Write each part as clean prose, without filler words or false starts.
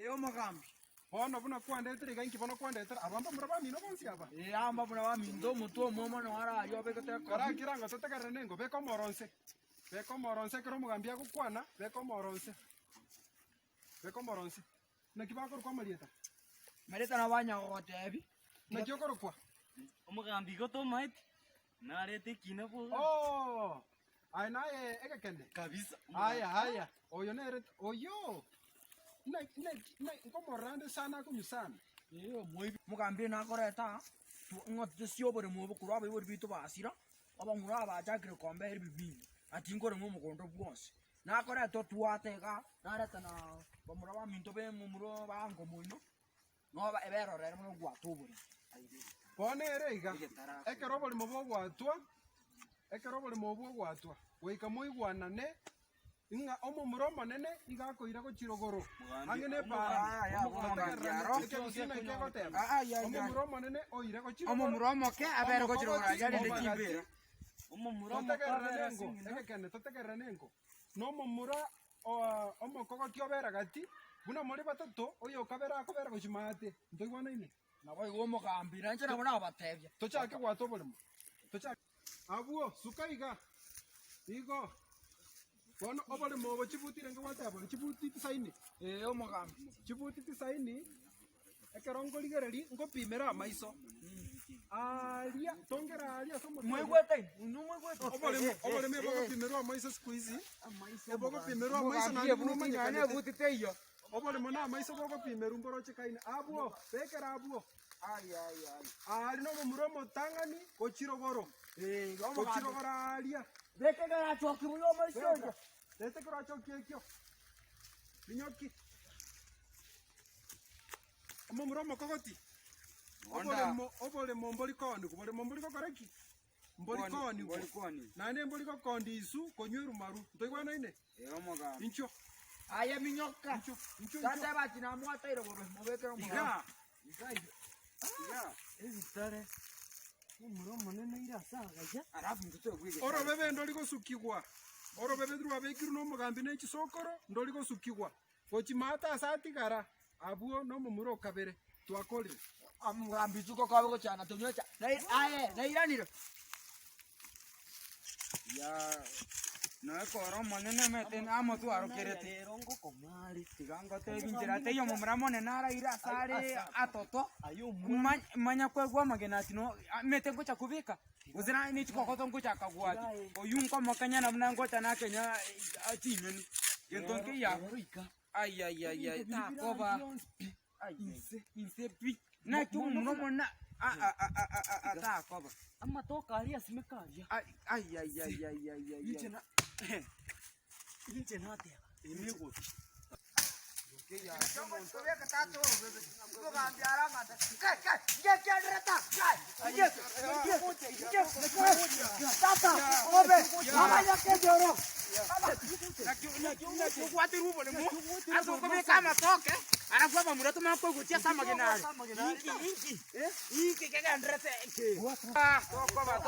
Omugambi. Bono buna kwandetire ganki bono kwandetire abamba muraba mino bonsi aba. Amba buna ba mindo mutu omomo no ara yo bekete ko. Kara kiranga totegere nengo beko moronse. Beko moronse kero mugambi akukwana beko moronse. Beko moronse. Na kibakoro kwa marieta. Marieta na banya gotebi. Na kyokoro kwa. Omugambi goto mate. Na rete kina po. Oh! Ai naye ekekende. Kabisa. Haya. Oyo nere oyo. Na komorande sana kunyusana. Mugambi na koreta. Ngote sio bore mo bukuru aba ibori bitu basira. Aba ngura aba jakire kombe eri bibi. Ati ngore mo mukondo bwose. Na koreta tuateka na reta na bamura ba minto be mumuro ba ngomoino. No ba ebero rere mo gwatuburi. Bone erega. Ekero bori mo bwatwa. Ekero bori mo bwatwa. Weika moigwanane. Inga omo muromo nene igakoira go chirogoro. Angene para. Omo muromo nene oira go chirogoro. Omo muromo ke abere go chirogoro ya de kibera. Omo muromo kabera singa. Ekekende totegere nengo. No momura omo kogo kiobera gati. Buna muri batatu oyo kabera akobera go chimate. Ndoigwana ine. Nabo igo mugambi nanje nabona batebya. Tochake gwato bolimo. Tochake. Abuo sukaiga. Igo. Bono obole mobo chibutire ngo watabo chibuti tisaini Omugambi chibuti tisaini ekerongo ligereri ngo pimera maiso alia tongera alia somo mwegwete numwegwete obole me bogo pimera maiso squeeze bogo pimera maiso na bunu manyane butite iyo obole mona maiso bogo pimera ngoro chikaine abuo bekera abuo ali no muromo tangani kochirogoro kochirogoro alia bekegara choki buyo maiso Tete kura chokio. Minyoki. Omo muromo kogoti. Obole momboli koni, kubole momboli kokoreki. Mboli koni. Nane mboli kokondi isu konyweru maru. Ntoigwana ine? Omugambi. Incho. Aya minyoka. Incho. Tata bati na mwata iro bobe mobekero Iga. Ezitare. Muromo nene ira saga ya. Arafu mtoto gwige. Oro bebe ndoli gosukigwa. Oro bebe drwa bekiru no mugambi ne chisokoro ndoli gosukigwa. Gochimata asatigara. Abuo no mumuro kabere. Twakoli. Amugambi tuko kabe go chana tonyocha. Na iraniro. Ya. No ekoro monene mete na motu arokerete. Rongo komari. Tigango te binjirate yo mumramone nara ira sare atoto. Ayo Manya kwegwa magenati no mete ngocha kubika. Uzira ni chikokoto ngocha kagwati. Oyunko mokanya na mna ngocha na Kenya achinyeni. Yentonke ya. Ai. Ta koba. Ai. Inse pi. Na chumu no na ta koba. Amma to kariya simekaria. Ai. Inche na te. Emigo. Ya, somos todavía que está todo, no cambiará más. Ya reta. Tata, obe, mama ya que lloró. Na kuati rubo le mo. Aso kome kama toke. Ara kwa mura to mako gutia sama genari. Inki ke ganrete. Tokoba.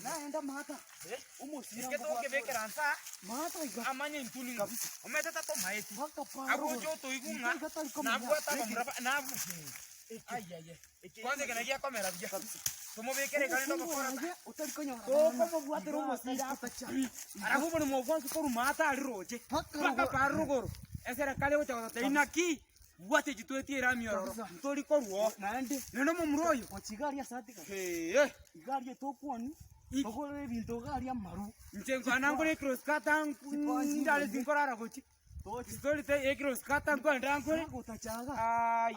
Naenda mata. Es que tengo que ver que ranza. Mata amanya intuni kabisa. Umetata to maeti. Mata Abujo to igunga. Na bwata bamraba na. Kwanza kanagia kamera bia. Tomo ve kere kanendo bakora. Utari konyo. To como bwata ro mosira. Arabu bono mo kwa ko mata ali roje. Paka parugoro. Esera kale ucha ta inaki. Bwate jitweti era mioro. Ntori ko ruo. Naende. Neno mo muroyo. Kochigaria satika. Igaria to kwani. Tokole binto garia maru. Njengo anangore cross kata ndale zinkorara gochi. Story te cross kata ngandangore. Utachaga. Ai.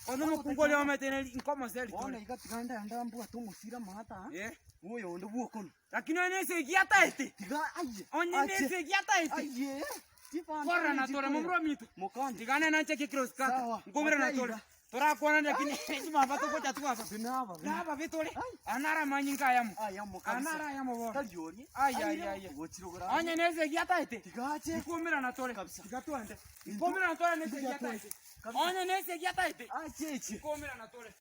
Ono mukungole ometene nkoma seli. Ona igatiganda ndambu atumusira mata. Uyo ndo buokono. Lakini onese giata ete. Tiga aye. Onese giata ete. Aye. Korra na tore mumro mito. Mokandi. Tigane na cheki cross kata. Ngomre na tore. Turakwana lakini mabatu gocha tu hapa. Naba vitore. Anara manyinga yamu. Anara yamu bo. Ai. Anya neze giata ite. Ikomira na tore. Tikatuande. Ikomira na tore neze giata ite. Anya neze giata ite. Ikomira na tore.